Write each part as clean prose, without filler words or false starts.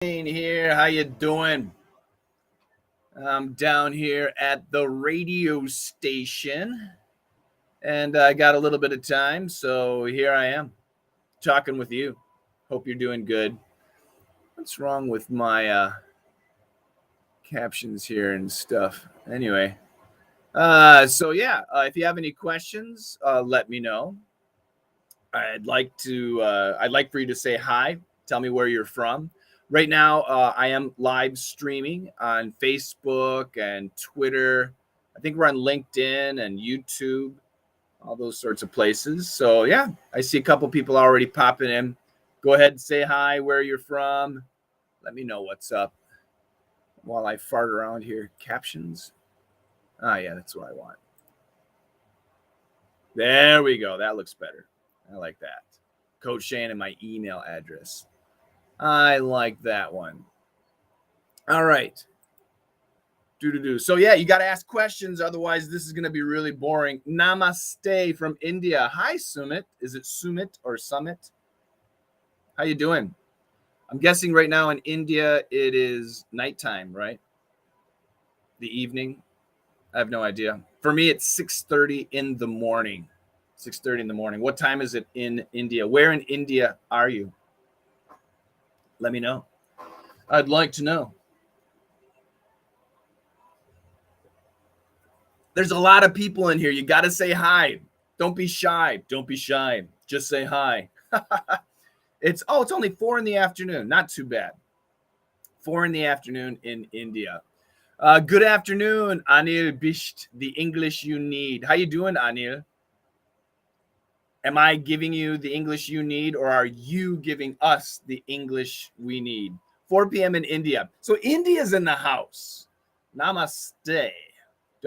Here, how you doing? I'm down here at the radio station, and I got a little bit of time, so here I am talking with you. Hope you're doing good. What's wrong with my captions here and stuff? Anyway, if you have any questions, let me know. I'd like for you to say hi. Tell me where you're from. Right now, I am live streaming on Facebook and Twitter. I think we're on LinkedIn and YouTube, all those sorts of places. So yeah, I see a couple people already popping in. Go ahead and say hi, where you're from. Let me know what's up while I fart around here. Captions. Yeah, that's what I want. There we go. That looks better. I like that. Coach Shane and my email address. I like that one. All right. So yeah, you got to ask questions. Otherwise, this is going to be really boring. Namaste from India. Hi, Sumit. Is it Sumit or Summit? How you doing? I'm guessing right now in India, it is nighttime, right? The evening. I have no idea. For me, it's 6:30 in the morning. 6:30 in the morning. What time is it in India? Where in India are you? Let me know. I'd like to know. There's a lot of people in here. You got to say hi. Don't be shy. Don't be shy. Just say hi. It's only 4 in the afternoon. Not too bad. 4 in the afternoon in India. Good afternoon, Anil Bisht, the English you need. How you doing, Anil? Am I giving you the English you need, or are you giving us the English we need? 4 p.m. in India. So India's in the house. Namaste. Do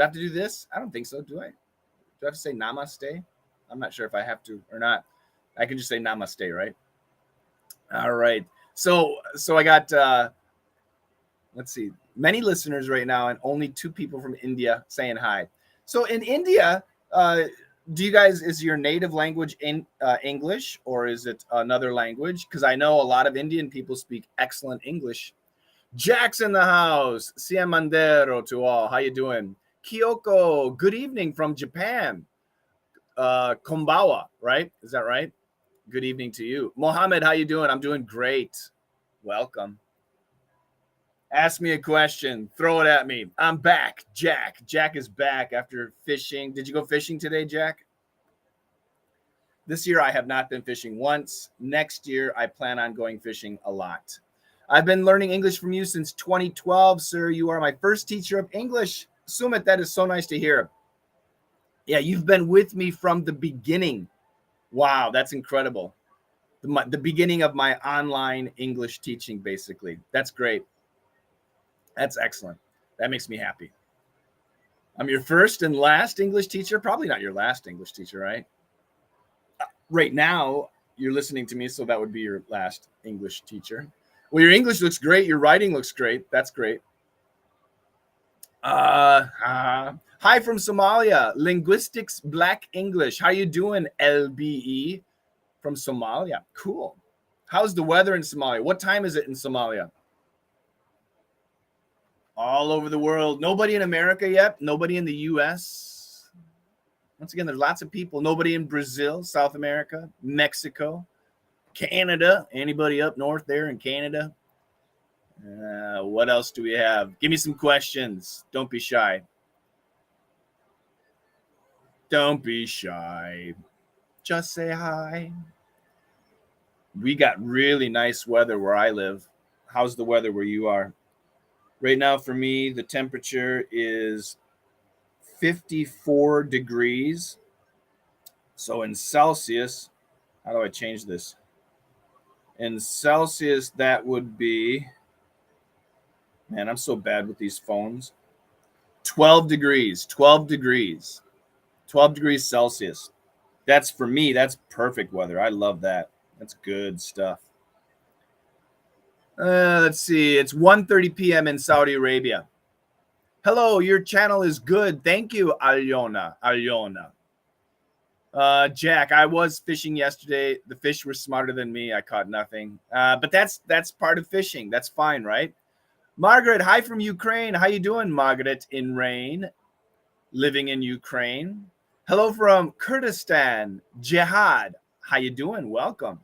I have to do this? I don't think so. Do I? Do I have to say namaste? I'm not sure if I have to or not. I can just say namaste, right? All right. So I got, let's see, many listeners right now and only 2 people from India saying hi. So in India, do you guys, is your native language in English, or is it another language? Because I know a lot of Indian people speak excellent English. Jack's in the house. Sia Mandero to all. How you doing? Kyoko, good evening from Japan. Konbawa, right? Is that right? Good evening to you. Mohammed, how you doing? I'm doing great. Welcome. Ask me a question. Throw it at me. I'm back. Jack. Jack is back after fishing. Did you go fishing today, Jack? This year, I have not been fishing once. Next year, I plan on going fishing a lot. I've been learning English from you since 2012, sir. You are my first teacher of English. Sumit, that is so nice to hear. Yeah, you've been with me from the beginning. Wow, that's incredible. The beginning of my online English teaching, basically. That's great. That's excellent. That makes me happy. I'm your first and last English teacher. Probably not your last English teacher, right? Right now, you're listening to me, so that would be your last English teacher. Well, your English looks great. Your writing looks great. That's great. Hi from Somalia. Linguistics Black English. How you doing, LBE? From Somalia. Cool. How's the weather in Somalia? What time is it in Somalia? All over the world. Nobody in America yet? Nobody in the US? Once again, there's lots of people. Nobody in Brazil, South America, Mexico, Canada. Anybody up north there in Canada? What else do we have? Give me some questions. Don't be shy. Don't be shy. Just say hi. We got really nice weather where I live. How's the weather where you are? Right now, for me, the temperature is 54 degrees. So in Celsius, how do I change this? In Celsius, that would be, man, I'm so bad with these phones. 12 degrees, 12 degrees, 12 degrees Celsius. That's, for me, that's perfect weather. I love that. That's good stuff. Let's see. It's 1:30 p.m. in Saudi Arabia. Hello, your channel is good. Thank you, Alyona. Jack, I was fishing yesterday. The fish were smarter than me. I caught nothing. But that's part of fishing. That's fine, right? Margaret, hi from Ukraine. How you doing, Margaret in rain, living in Ukraine? Hello from Kurdistan. Jihad, how you doing? Welcome.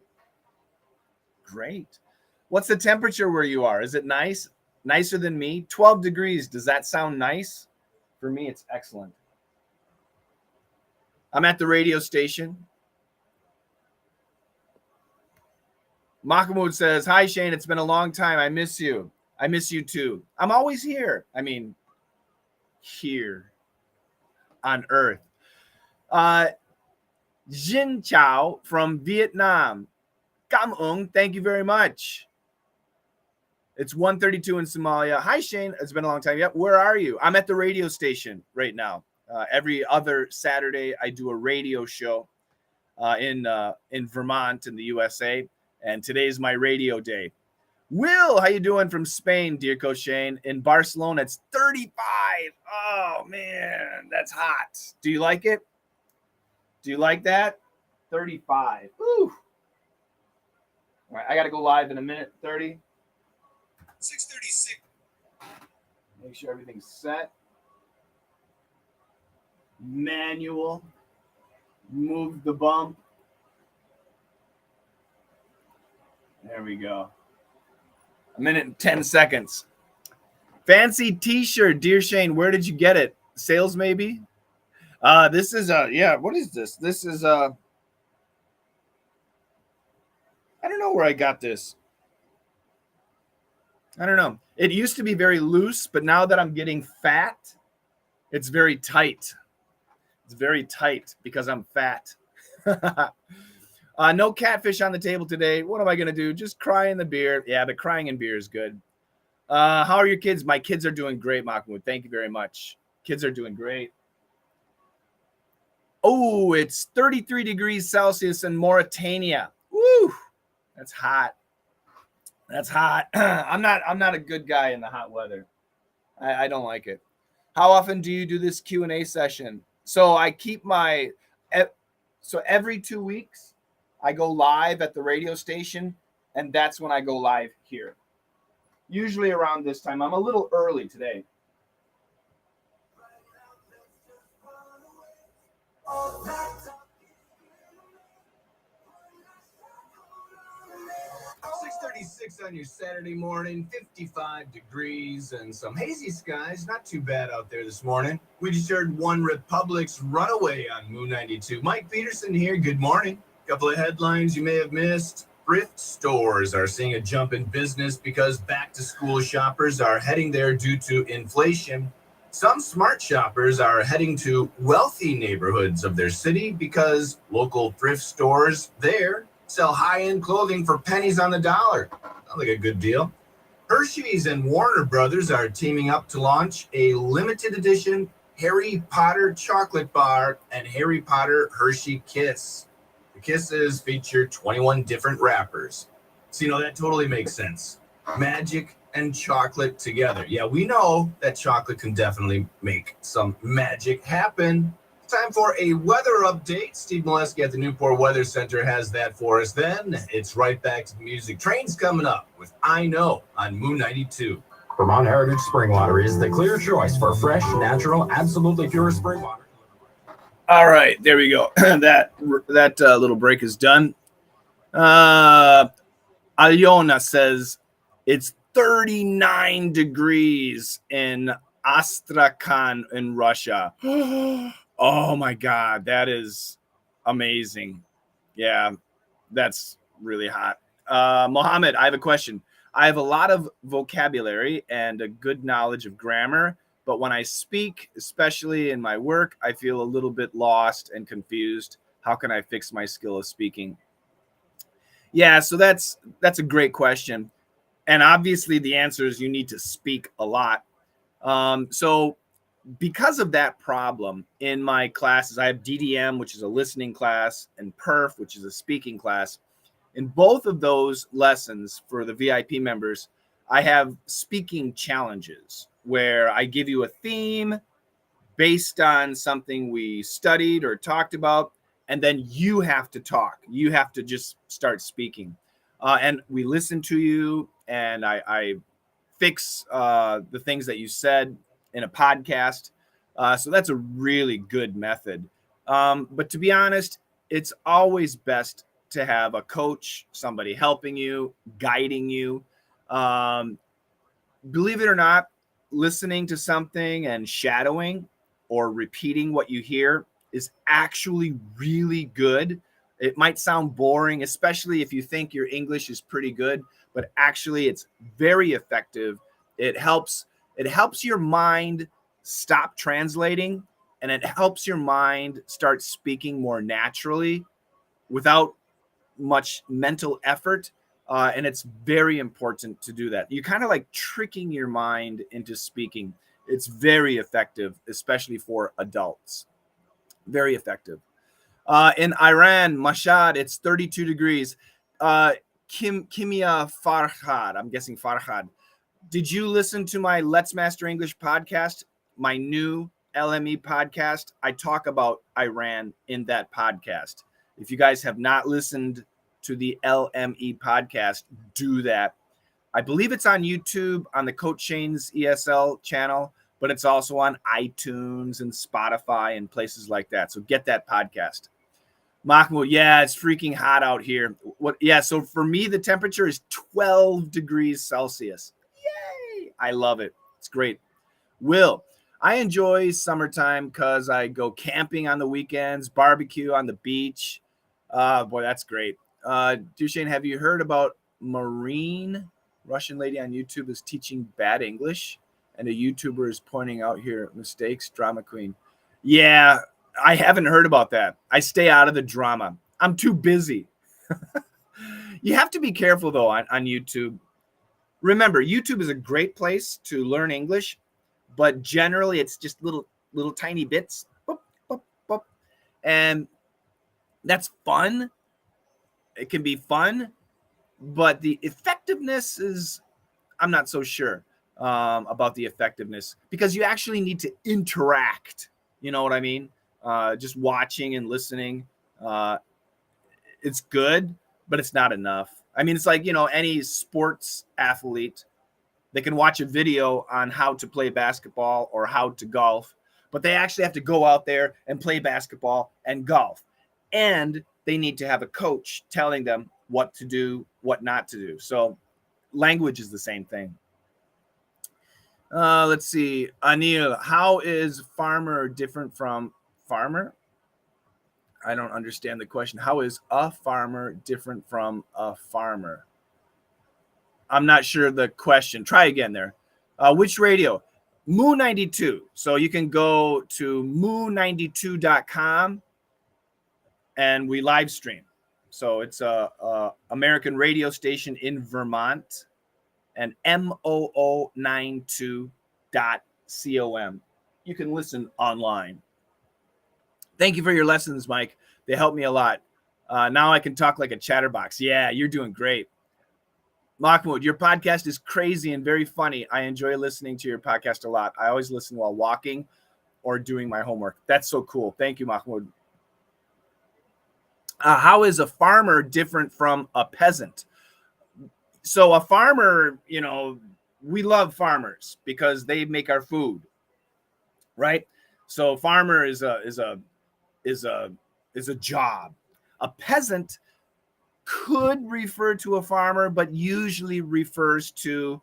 Great. What's the temperature where you are? Is it nice? Nicer than me? 12 degrees. Does that sound nice? For me, it's excellent. I'm at the radio station. Mahmoud says, hi, Shane. It's been a long time. I miss you. I miss you too. I'm always here. I mean, here on Earth. Jin Chao from Vietnam. Kam Ung, thank you very much. It's 1:32 in Somalia. Hi, Shane. It's been a long time. Yep. Where are you? I'm at the radio station right now. Every other Saturday, I do a radio show in Vermont in the USA. And today's my radio day. Will, how you doing from Spain, dear Coach Shane? In Barcelona, it's 35. Oh, man, that's hot. Do you like it? Do you like that? 35. Woo. All right, I got to go live in a minute. 30. 6:36. Make sure everything's set. Manual. Move the bump. There we go. A minute and 10 seconds. Fancy t-shirt, dear Shane. Where did you get it? Sales maybe? This is what is this? This is I don't know where I got this. I don't know. It used to be very loose, but now that I'm getting fat, it's very tight. It's very tight because I'm fat. No catfish on the table today. What am I going to do? Just cry in the beer. Yeah, but crying in beer is good. How are your kids? My kids are doing great, Mahmoud. Thank you very much. Kids are doing great. Oh, it's 33 degrees Celsius in Mauritania. Woo! That's hot. That's hot. I'm not a good guy in the hot weather. I don't like it. How often do you do this Q&A session? So I keep so every 2 weeks I go live at the radio station, and that's when I go live here. Usually around this time. I'm a little early today. .36 on your Saturday morning, 55 degrees and some hazy skies. Not too bad out there this morning. We just heard One Republic's Runaway on Moon 92. Mike Peterson here. Good morning. Couple of headlines you may have missed. Thrift stores are seeing a jump in business because back-to-school shoppers are heading there due to inflation. Some smart shoppers are heading to wealthy neighborhoods of their city because local thrift stores there sell high-end clothing for pennies on the dollar. Sounds like a good deal. Hershey's and Warner Brothers are teaming up to launch a limited edition Harry Potter chocolate bar and Harry Potter Hershey Kiss. The Kisses feature 21 different wrappers. So, that totally makes sense. Magic and chocolate together. Yeah, we know that chocolate can definitely make some magic happen. Time for a weather update. Steve Molesky at the Newport Weather Center has that for us. Then it's right back to the music. Train's coming up with I Know on Moon 92. Vermont Heritage Spring Water is the clear choice for fresh, natural, absolutely pure spring water. All right, there we go. that little break is done. Iona says it's 39 degrees in Astrakhan in Russia. Oh my God, that is amazing. Yeah, that's really hot. Mohammed, I have a question. I have a lot of vocabulary and a good knowledge of grammar, but when I speak, especially in my work, I feel a little bit lost and confused. How can I fix my skill of speaking? Yeah, so that's a great question. And obviously the answer is you need to speak a lot. So because of that problem in my classes, I have DDM, which is a listening class, and PERF, which is a speaking class. In both of those lessons for the VIP members, I have speaking challenges where I give you a theme based on something we studied or talked about, and then you have to talk. You have to just start speaking. And we listen to you, and I fix the things that you said in a podcast. So that's a really good method. But to be honest, it's always best to have a coach, somebody helping you, guiding you. Believe it or not, listening to something and shadowing or repeating what you hear is actually really good. It might sound boring, especially if you think your English is pretty good, but actually it's very effective. It helps your mind stop translating, and it helps your mind start speaking more naturally without much mental effort. And it's very important to do that. You're kind of like tricking your mind into speaking. It's very effective, especially for adults. Very effective. In Iran, Mashhad, it's 32 degrees. Kimia Farhad, I'm guessing Farhad. Did you listen to my Let's Master English podcast, my new LME podcast? I talk about Iran in that podcast. If you guys have not listened to the LME podcast, do that. I believe it's on YouTube on the Coach Shane's ESL channel, but it's also on iTunes and Spotify and places like that. So get that podcast. Mahmoud, yeah, it's freaking hot out here. What? Yeah, so for me, the temperature is 12 degrees Celsius. Yay! I love it. It's great. Will, I enjoy summertime because I go camping on the weekends, barbecue on the beach. Boy, that's great. Duchesne, have you heard about Marine? Russian lady on YouTube is teaching bad English, and a YouTuber is pointing out here mistakes. Drama queen. Yeah, I haven't heard about that. I stay out of the drama. I'm too busy. You have to be careful, though, on YouTube. Remember, YouTube is a great place to learn English, but generally it's just little tiny bits. Boop, boop, boop. And that's fun. It can be fun, but the effectiveness is, I'm not so sure about the effectiveness, because you actually need to interact. You know what I mean? Just watching and listening. It's good, but it's not enough. I mean, it's like, any sports athlete, they can watch a video on how to play basketball or how to golf, but they actually have to go out there and play basketball and golf. And they need to have a coach telling them what to do, what not to do. So language is the same thing. Let's see. Anil, how is farmer different from farmer? I don't understand the question. How is a farmer different from a farmer? I'm not sure the question. Try again there. Which radio? Moo 92. So you can go to moo92.com and we live stream. So it's a American radio station in Vermont, and moo92.com. You can listen online. Thank you for your lessons, Mike. They help me a lot. Now I can talk like a chatterbox. Yeah, you're doing great. Mahmoud, your podcast is crazy and very funny. I enjoy listening to your podcast a lot. I always listen while walking or doing my homework. That's so cool. Thank you, Mahmoud. How is a farmer different from a peasant? So a farmer, we love farmers because they make our food, right? So farmer is a job. A peasant could refer to a farmer, but usually refers to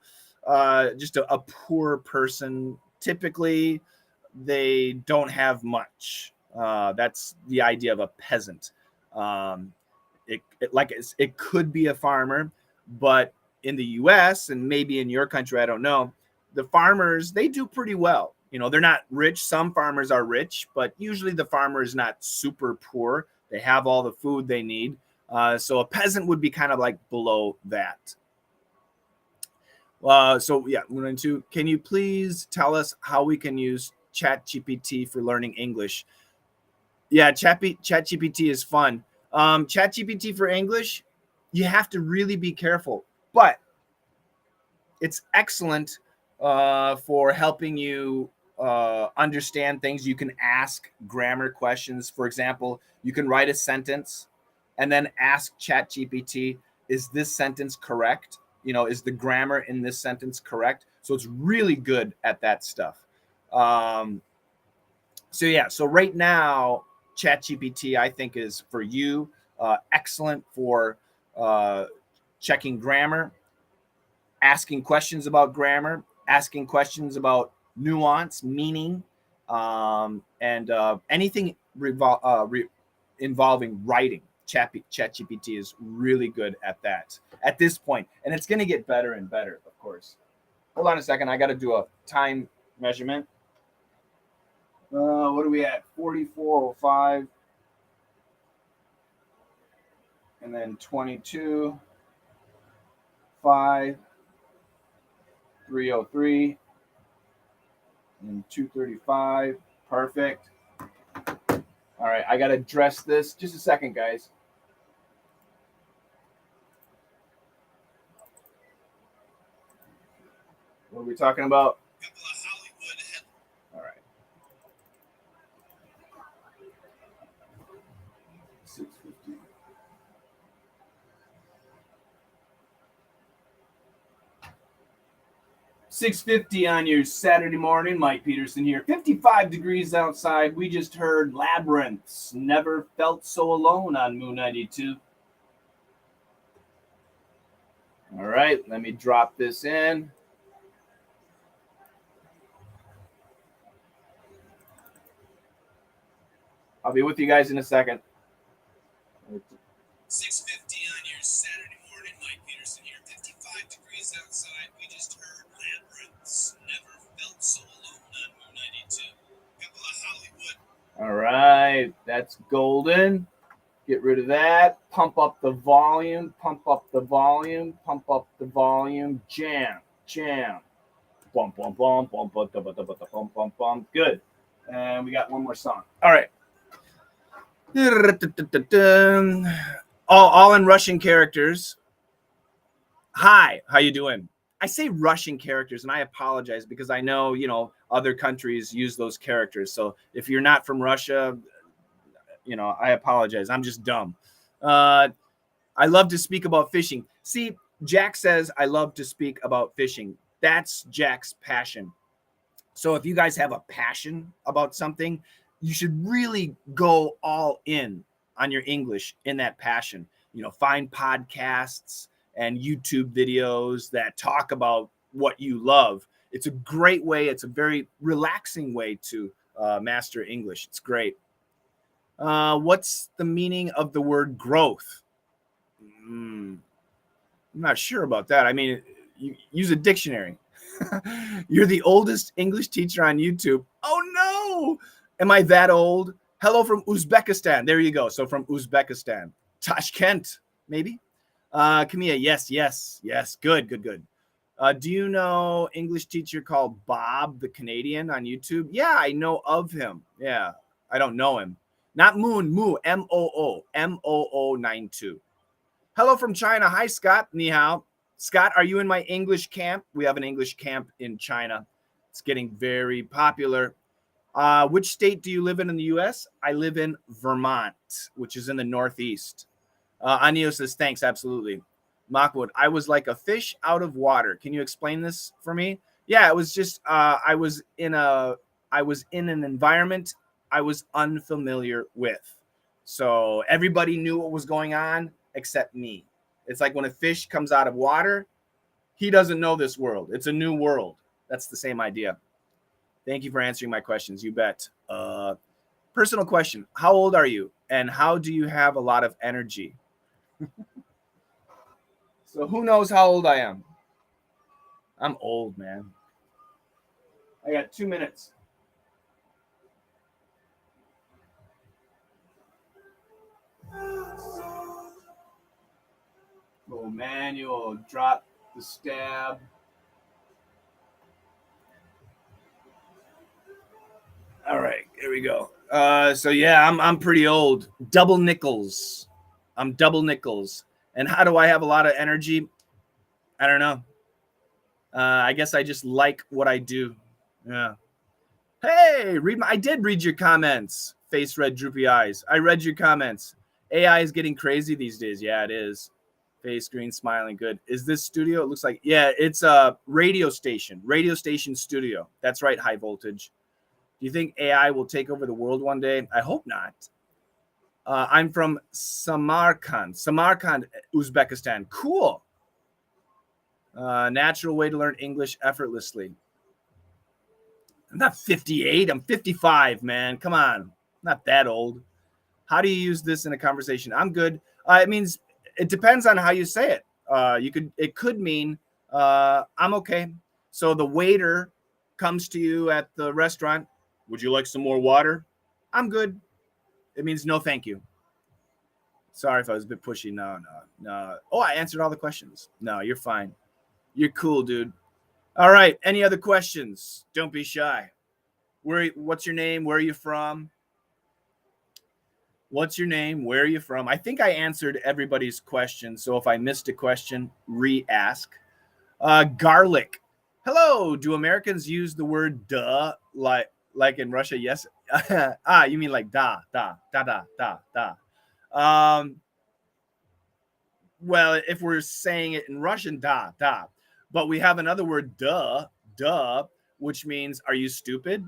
just a poor person. Typically, they don't have much. That's the idea of a peasant. It could be a farmer, but in the U.S. and maybe in your country, I don't know, the farmers, they do pretty well. They're not rich. Some farmers are rich, but usually the farmer is not super poor. They have all the food they need. So a peasant would be kind of like below that. So yeah, I'm going to, can you please tell us how we can use ChatGPT for learning English? Yeah, ChatGPT is fun. ChatGPT for English, you have to really be careful, but it's excellent for helping you understand things, you can ask grammar questions. For example, you can write a sentence and then ask ChatGPT, is this sentence correct? Is the grammar in this sentence correct? So it's really good at that stuff. So right now, ChatGPT, I think, is for you excellent for checking grammar, asking questions about grammar, asking questions about nuance, meaning, and anything involving writing. ChatGPT is really good at that at this point, and it's going to get better and better, of course. Hold on a second. I got to do a time measurement. What are we at? 44:05. And then 22, 5, 3:03, and 2:35. Perfect. All right, I got to dress this. Just a second, guys. What are we talking about? All right. 6:50. 6:50 on your Saturday morning. Mike Peterson here. 55 degrees outside. We just heard Labyrinths. Never Felt So Alone on Moon 92. All right, let me drop this in. I'll be with you guys in a second. 6:50 on your Saturday morning. Mike Peterson here. 55 degrees outside. We just heard Labyrinths. Never Felt So Alone on Moon 92. Couple of Hollywood. All right, that's golden. Get rid of that. Pump up the volume. Pump up the volume. Pump up the volume. Jam. Jam. Bum, bum, bum, bum, bum, bum, bum, bum, bum, bum, bum. Good. And we got one more song. All right. All in Russian characters. Hi, how you doing? I say Russian characters, and I apologize because I know, other countries use those characters. So if you're not from Russia, I apologize. I'm just dumb. I love to speak about fishing. See, Jack says I love to speak about fishing. That's Jack's passion. So if you guys have a passion about something, you should really go all in on your English in that passion. Find podcasts and YouTube videos that talk about what you love. It's a great way. It's a very relaxing way to master English. It's great. What's the meaning of the word growth? I'm not sure about that. I mean, you use a dictionary. You're the oldest English teacher on YouTube. Oh, no. Am I that old? Hello from Uzbekistan. There you go. So from Uzbekistan. Tashkent, maybe? Camilla, yes. Good. Do you know English teacher called Bob the Canadian on YouTube? Yeah, I know of him. Yeah, I don't know him. Not Moon, Moo, MOO 92. Hello from China. Hi, Scott. Ni hao. Scott, are you in my English camp? We have an English camp in China. It's getting very popular. Which state do you live in the U.S.? I live in Vermont, which is in the Northeast. Anio says, thanks, absolutely. Mockwood, I was like a fish out of water. Can you explain this for me? Yeah, it was just I was in an environment I was unfamiliar with. So everybody knew what was going on except me. It's like when a fish comes out of water, he doesn't know this world. It's a new world. That's the same idea. Thank you for answering my questions. You bet. Personal question. How old are you? And how do you have a lot of energy? So who knows how old I am? I'm old, man. I got 2 minutes. Oh, manual. Drop the stab. All right, here we go. So yeah, I'm pretty old. Double nickels. I'm double nickels. And how do I have a lot of energy? I don't know. I guess I just like what I do. Yeah. Hey, I did read your comments. Face red, droopy eyes. I read your comments. AI is getting crazy these days. Yeah, it is. Face green, smiling, good. Is this studio? It looks like, yeah, it's a radio station studio. That's right, high voltage. Do you think AI will take over the world one day? I hope not. I'm from Samarkand, Uzbekistan. Cool. Natural way to learn English effortlessly. I'm not 58. I'm 55, man. Come on. I'm not that old. How do you use this in a conversation? I'm good. It means it depends on how you say it. It could mean I'm okay. So the waiter comes to you at the restaurant. Would you like some more water? I'm good. It means no, thank you. Sorry if I was a bit pushy. No. Oh, I answered all the questions. No, you're fine. You're cool, dude. All right. Any other questions? Don't be shy. What's your name? Where are you from? What's your name? Where are you from? I think I answered everybody's question. So if I missed a question, re-ask. Garlic. Hello. Do Americans use the word duh like in Russia? Yes. You mean like da. Well, if we're saying it in Russian, da. But we have another word, duh, which means, are you stupid?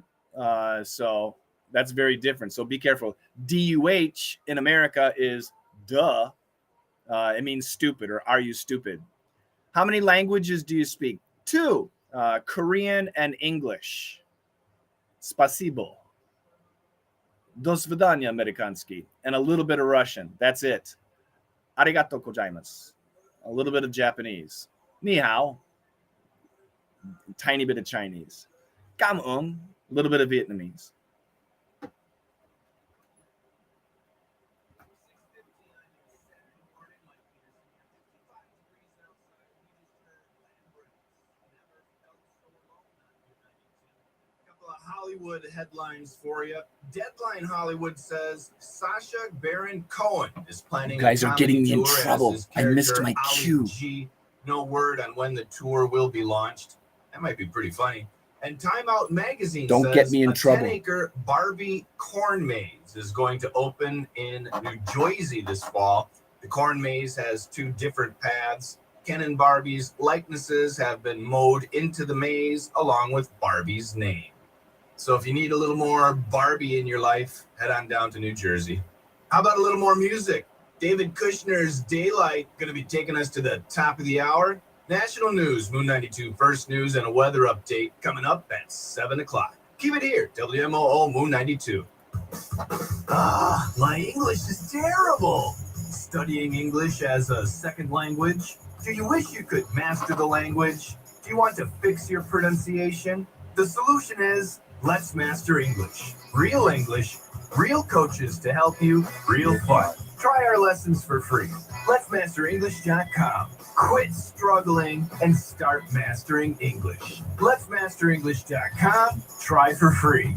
So that's very different. So be careful. DUH in America is duh. It means stupid, or are you stupid? How many languages do you speak? 2, Korean and English. Spasibo. Do svidaniya, amerikansky. And a little bit of Russian. That's it. Arigato gozaimasu. A little bit of Japanese. Ni hao. Tiny bit of Chinese. Kam a little bit of Vietnamese. Hollywood headlines for you. Deadline Hollywood says Sacha Baron Cohen is planning. You guys are getting me in trouble. I missed my cue. No word on when the tour will be launched. That might be pretty funny. And Time Out Magazine says get me in trouble. 10-acre Barbie corn maze is going to open in New Jersey this fall. The corn maze has 2 different paths. Ken and Barbie's likenesses have been mowed into the maze along with Barbie's name. So if you need a little more Barbie in your life, head on down to New Jersey. How about a little more music? David Kushner's Daylight going to be taking us to the top of the hour. National news, Moon 92 first news, and a weather update coming up at 7 o'clock. Keep it here, WMOO Moon 92. My English is terrible. Studying English as a second language? Do you wish you could master the language? Do you want to fix your pronunciation? The solution is Let's Master English. Real coaches to help you, real fun. Try our lessons for free. Let'sMasterEnglish.com. Quit struggling and start mastering English. Let'sMasterEnglish.com. Try for free.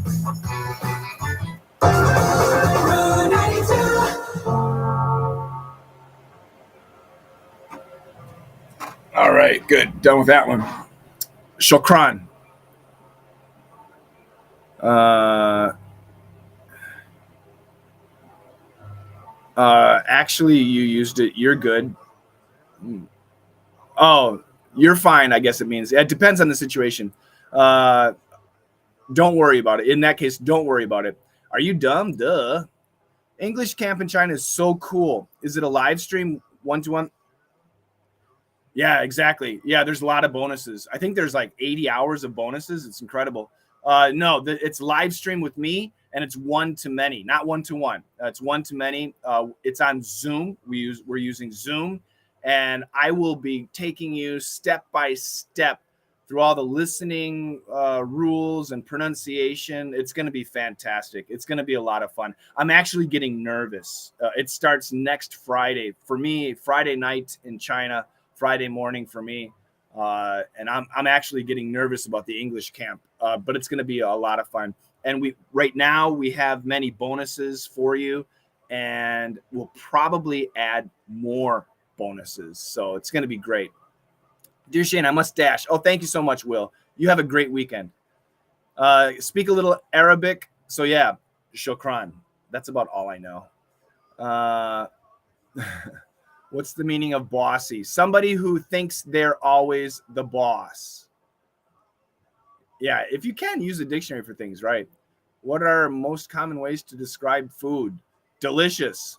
All right, good. Done with that one. Shukran. Actually, you used it. You're good. Oh, you're fine. I guess it means it depends on the situation. Don't worry about it. In that case, don't worry about it. Are you dumb? Duh. English camp in China is so cool. Is it a live stream 1-to-1? Yeah, exactly. Yeah, there's a lot of bonuses. I think there's like 80 hours of bonuses. It's incredible. No, it's live stream with me, and it's 1-to-many, not 1-to-1. It's 1-to-many. It's on Zoom. We're using Zoom, and I will be taking you step by step through all the listening rules and pronunciation. It's going to be fantastic. It's going to be a lot of fun. I'm actually getting nervous. It starts next Friday for me. Friday night in China, Friday morning for me. And I'm actually getting nervous about the English camp, but it's going to be a lot of fun. And right now we have many bonuses for you, and we'll probably add more bonuses. So it's going to be great. Dear Shane, I must dash. Oh, thank you so much, Will. You have a great weekend. Speak a little Arabic. So yeah, shukran. That's about all I know. What's the meaning of bossy? Somebody who thinks they're always the boss. Yeah, if you can use a dictionary for things, right? What are most common ways to describe food? Delicious.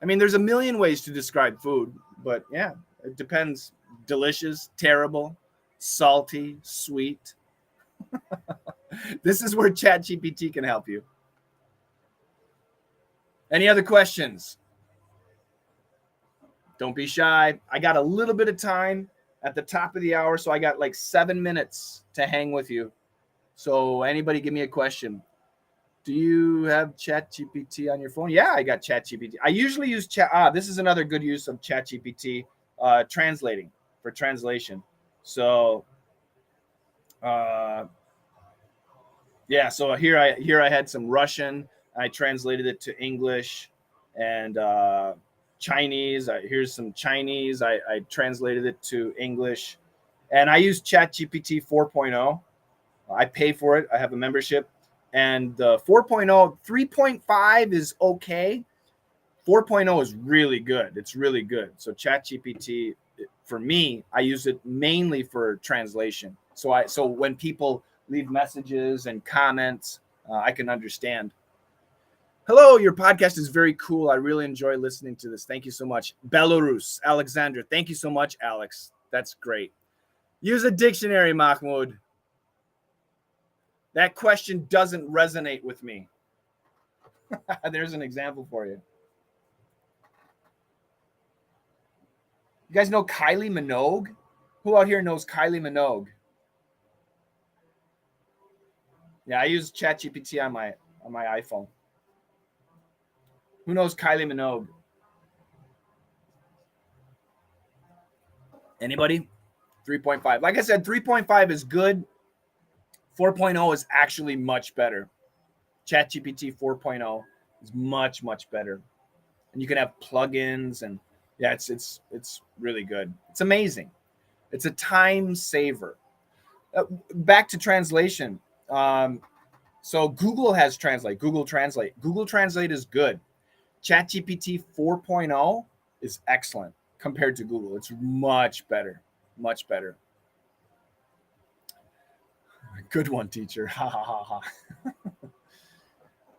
I mean, there's a million ways to describe food, but yeah, it depends. Delicious, terrible, salty, sweet. This is where ChatGPT can help you. Any other questions? Don't be shy. I got a little bit of time at the top of the hour, so I got like 7 minutes to hang with you. So anybody give me a question. Do you have ChatGPT on your phone? Yeah, I got ChatGPT. I usually use this is another good use of ChatGPT, translating for translation. So yeah, so here I had some Russian. I translated it to English and Chinese. Here's some Chinese. I translated it to English, and I use ChatGPT 4.0. I pay for it. I have a membership, and the 4.0, 3.5 is okay. 4.0 is really good. It's really good. So ChatGPT, for me, I use it mainly for translation. So when people leave messages and comments, I can understand. Hello, your podcast is very cool. I really enjoy listening to this. Thank you so much. Belarus, Alexander. Thank you so much, Alex. That's great. Use a dictionary, Mahmoud. That question doesn't resonate with me. There's an example for you. You guys know Kylie Minogue? Who out here knows Kylie Minogue? Yeah, I use ChatGPT on my iPhone. Who knows Kylie Minogue? Anybody? 3.5. Like I said, 3.5 is good. 4.0 is actually much better. ChatGPT 4.0 is much, much better. And you can have plugins, and yeah, it's really good. It's amazing. It's a time saver. Back to translation. So Google has Translate. Google Translate. Google Translate is good. ChatGPT 4.0 is excellent compared to Google. It's much better. Much better. Good one, teacher. Ha ha ha ha.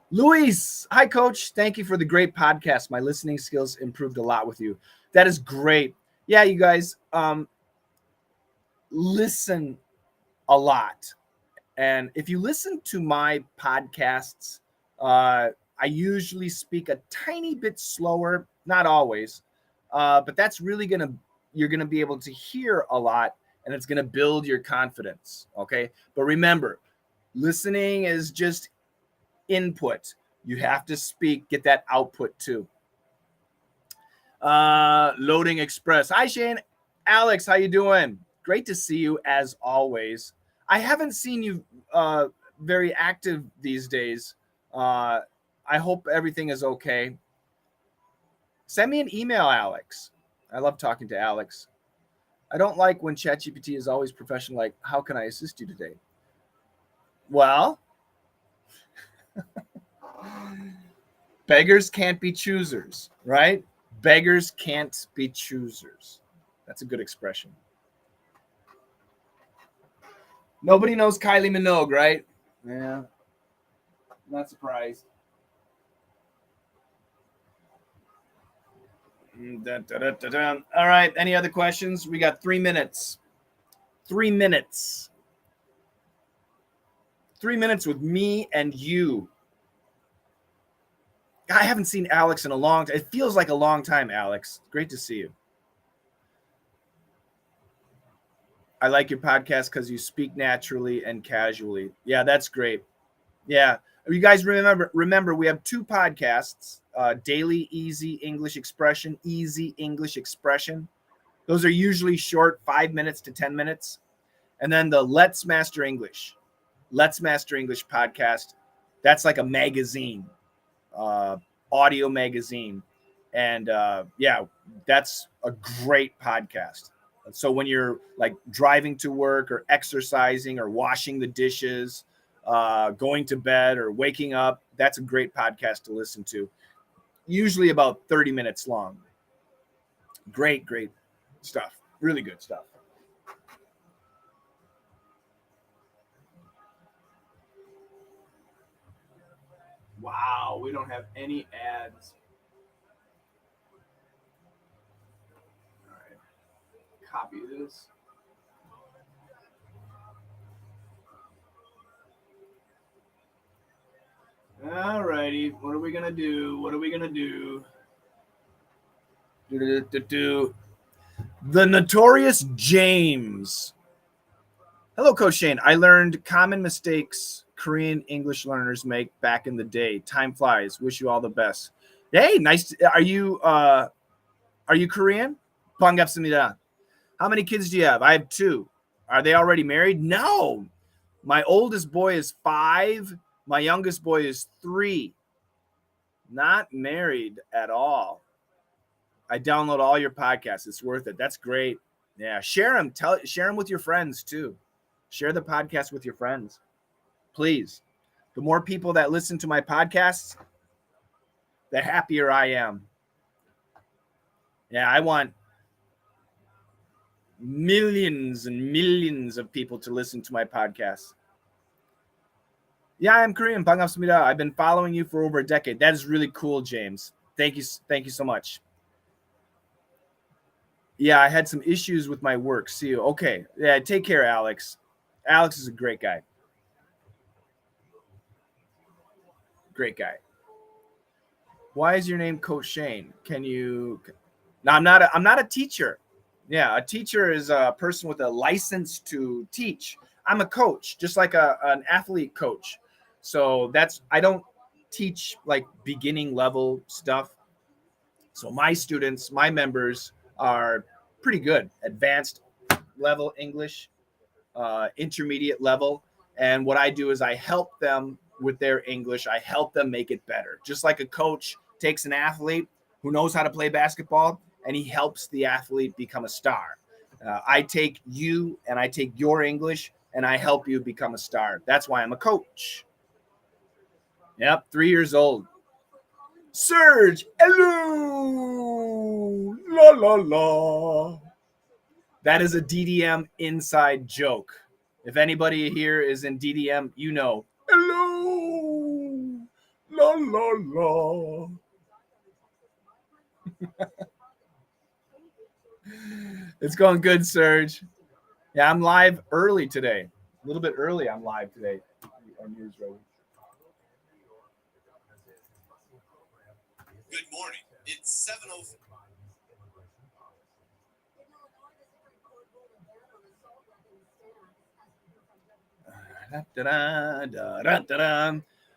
Luis, hi, coach. Thank you for the great podcast. My listening skills improved a lot with you. That is great. Yeah, you guys, listen a lot. And if you listen to my podcasts, I usually speak a tiny bit slower, not always, but that's really you're going to be able to hear a lot, and it's going to build your confidence. Okay. But remember, listening is just input. You have to speak, get that output too. Loading Express. Hi, Shane. Alex, how you doing? Great to see you as always. I haven't seen you very active these days. I hope everything is okay. Send me an email, Alex. I love talking to Alex. I don't like when ChatGPT is always professional, like, how can I assist you today? Well, beggars can't be choosers, right? Beggars can't be choosers. That's a good expression. Nobody knows Kylie Minogue, right? Yeah. Not surprised. All right. Any other questions? We got 3 minutes. 3 minutes. 3 minutes with me and you. I haven't seen Alex in a long time. It feels like a long time, Alex. Great to see you. I like your podcast because you speak naturally and casually. Yeah, that's great. Yeah. You guys remember we have 2 podcasts, Daily Easy English Expression, Easy English Expression. Those are usually short, 5 minutes to 10 minutes. And then the Let's Master English podcast. That's like a magazine, audio magazine. And yeah, that's a great podcast. So when you're like driving to work or exercising or washing the dishes, going to bed or waking up, that's a great podcast to listen to. Usually about 30 minutes long. Great stuff. Really good stuff. Wow, we don't have any ads. All right. Copy this. All righty. What are we going to do? The Notorious James. Hello, Coach Shane. I learned common mistakes Korean English learners make back in the day. Time flies. Wish you all the best. Hey, nice. Are you Korean? 반갑습니다. How many kids do you have? I have 2. Are they already married? No. My oldest boy is 5. My youngest boy is 3. Not married at all. I download all your podcasts. It's worth it. That's great. Yeah, share them. Share them with your friends too. Share the podcast with your friends, please. The more people that listen to my podcasts, the happier I am. Yeah, I want millions and millions of people to listen to my podcast. Yeah, I'm Korean. 반갑습니다. I've been following you for over a decade. That is really cool, James. Thank you so much. Yeah, I had some issues with my work. See you. Okay. Yeah, take care, Alex. Alex is a great guy. Great guy. Why is your name Coach Shane? Can you? No, I'm not a teacher. Yeah, a teacher is a person with a license to teach. I'm a coach, just like an athlete coach. So I don't teach like beginning level stuff. So my students, my members are pretty good, advanced level English, intermediate level. And what I do is I help them with their English. I help them make it better. Just like a coach takes an athlete who knows how to play basketball and he helps the athlete become a star. I take you and I take your English and I help you become a star. That's why I'm a coach. Yep, 3 years old. Serge, hello, la la la. That is a DDM inside joke. If anybody here is in DDM, you know. Hello, la la la. It's going good, Serge. Yeah, I'm live early today. A little bit early. I'm live today on News Road. Good morning. It's 7:04.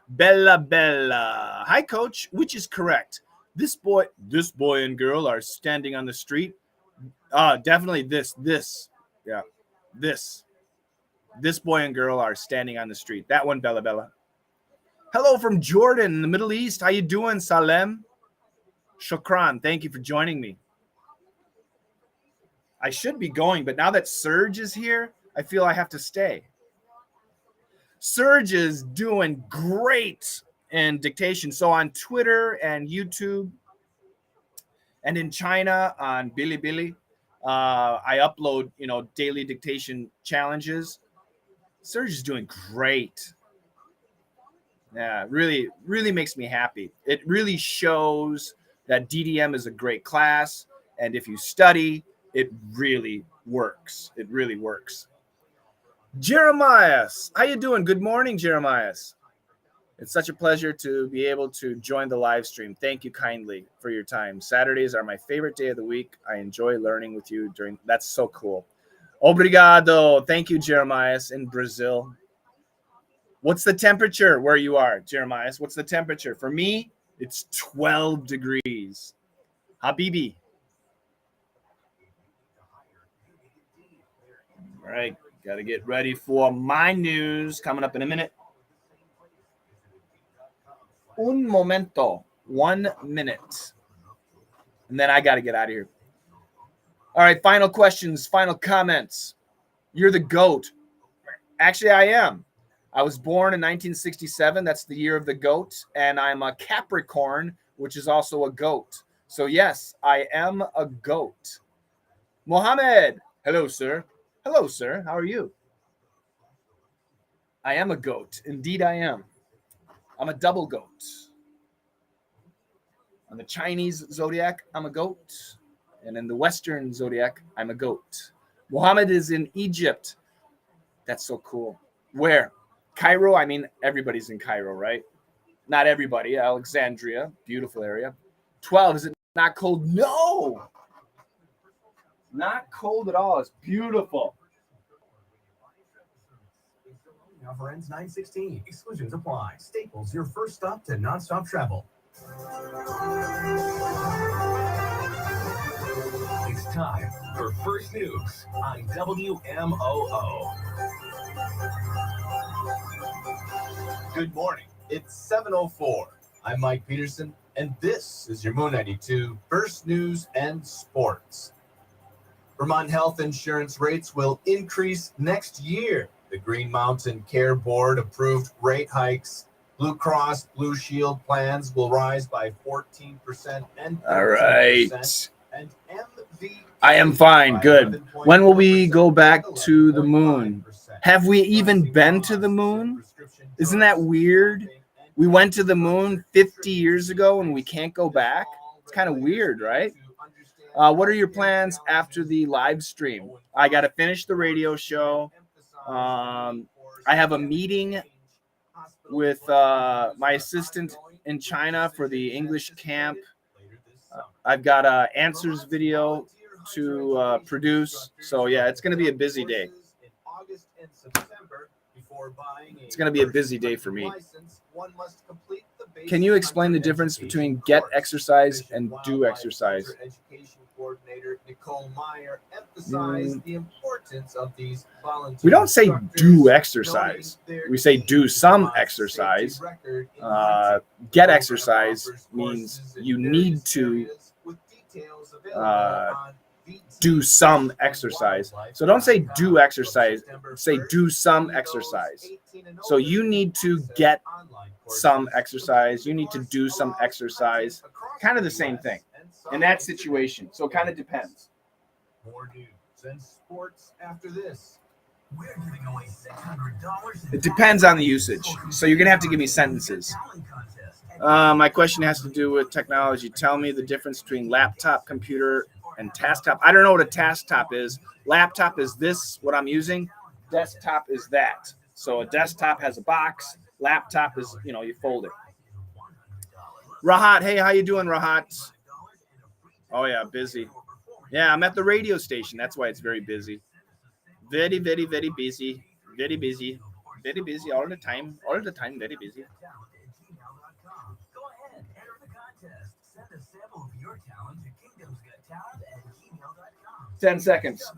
Bella Bella. Hi, Coach. Which is correct? This boy and girl are standing on the street. Definitely this. Yeah, this boy and girl are standing on the street. That one, Bella Bella. Hello from Jordan in the Middle East. How you doing, Salem? Shukran. Thank you for joining me. I should be going, but now that Serge is here, I feel I have to stay. Serge is doing great in dictation. So on Twitter and YouTube and in China on Bilibili, I upload, daily dictation challenges. Serge is doing great. Yeah, really, really makes me happy. It really shows that DDM is a great class. And if you study, it really works. It really works. Jeremius, how you doing? Good morning, Jeremius. It's such a pleasure to be able to join the live stream. Thank you kindly for your time. Saturdays are my favorite day of the week. I enjoy learning with you that's so cool. Obrigado. Thank you, Jeremius, in Brazil. What's the temperature where you are, Jeremius? What's the temperature? For me, it's 12 degrees. Habibi. All right. Got to get ready for my news coming up in a minute. Un momento. 1 minute. And then I got to get out of here. All right, final questions, final comments. You're the GOAT. Actually, I am. I was born in 1967. That's the year of the goat. And I'm a Capricorn, which is also a goat. So, yes, I am a goat. Mohammed. Hello, sir. Hello, sir. How are you? I am a goat. Indeed, I am. I'm a double goat. On the Chinese zodiac, I'm a goat. And in the Western zodiac, I'm a goat. Muhammad is in Egypt. That's so cool. Where? Cairo? I mean, everybody's in Cairo, right? Not everybody. Alexandria, beautiful area. 12, is it not cold? No! Not cold at all. It's beautiful. Offer ends 9/16. Exclusions apply. Staples, your first stop to nonstop travel. It's time for First News on WMOO. Good morning. It's 7:04. I'm Mike Peterson, and this is your Moon 92 First News and Sports. Vermont health insurance rates will increase next year. The Green Mountain Care Board approved rate hikes. Blue Cross Blue Shield plans will rise by 14% and 13%. All right. And MV I am fine. Good. When will we go back to the moon? Have we even been to the moon? Isn't that weird? We went to the moon 50 years ago and we can't go back. It's kind of weird, right? What are your plans after the live stream? I got to finish the radio show. I have a meeting with my assistant in China for the English camp. I've got a answers video to produce. So, yeah, it's going to be a busy day. It's going to be a busy day for me. Can you explain the difference between get exercise and do exercise? We don't say do exercise. We say do some exercise. Get exercise means you need to do some exercise. So don't say do exercise. Say do some exercise. So you need to get some exercise. You need to do some exercise. Kind of the same thing in that situation. So it kind of depends. More news and sports after this. We're giving away $600. It depends on the usage. So you're going to have to give me sentences. My question has to do with technology. Tell me the difference between laptop, computer, and desktop. I don't know what a desktop is. Laptop is this, what I'm using. Desktop is that. So a desktop has a box. Laptop is, you fold it. Rahat, hey, how you doing, Rahat? Oh, yeah, busy. Yeah, I'm at the radio station. That's why it's very busy. Very, very, very busy. Very busy. Very busy all the time. All the time, very busy. Go ahead, enter the contest. Send a sample of your talent to kingdomsgottalent@gmail.com. 10 seconds.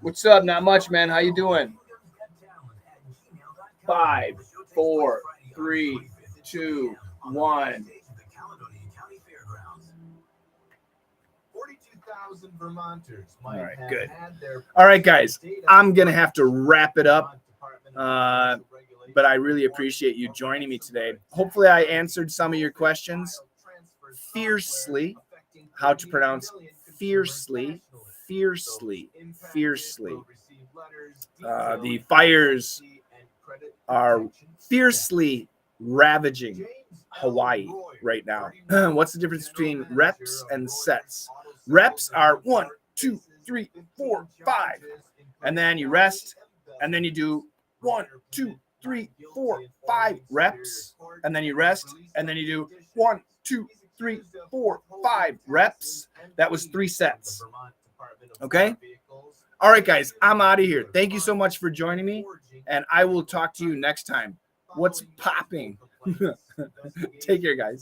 What's up? Not much, man. How you doing? 5, 4, 3, 2, 1. 42,000 Vermonters might All right, have good. had their All right, guys. I'm going to have to wrap it up. But I really appreciate you joining me today. Hopefully, I answered some of your questions. Fiercely. How to pronounce fiercely. Fiercely. Fiercely. The fires are fiercely ravaging Hawaii right now. What's the difference between reps and sets? Reps are 1, 2, 3, 4, 5. And then you rest. And then you do 1, 2, 3, 4, 5 reps. And then you rest. And then you do 1, 2, 3, 4, 5 reps. That was 3 sets. Okay? All right, guys. I'm out of here. Thank you so much for joining me. And I will talk to you next time. What's popping? Take care, guys.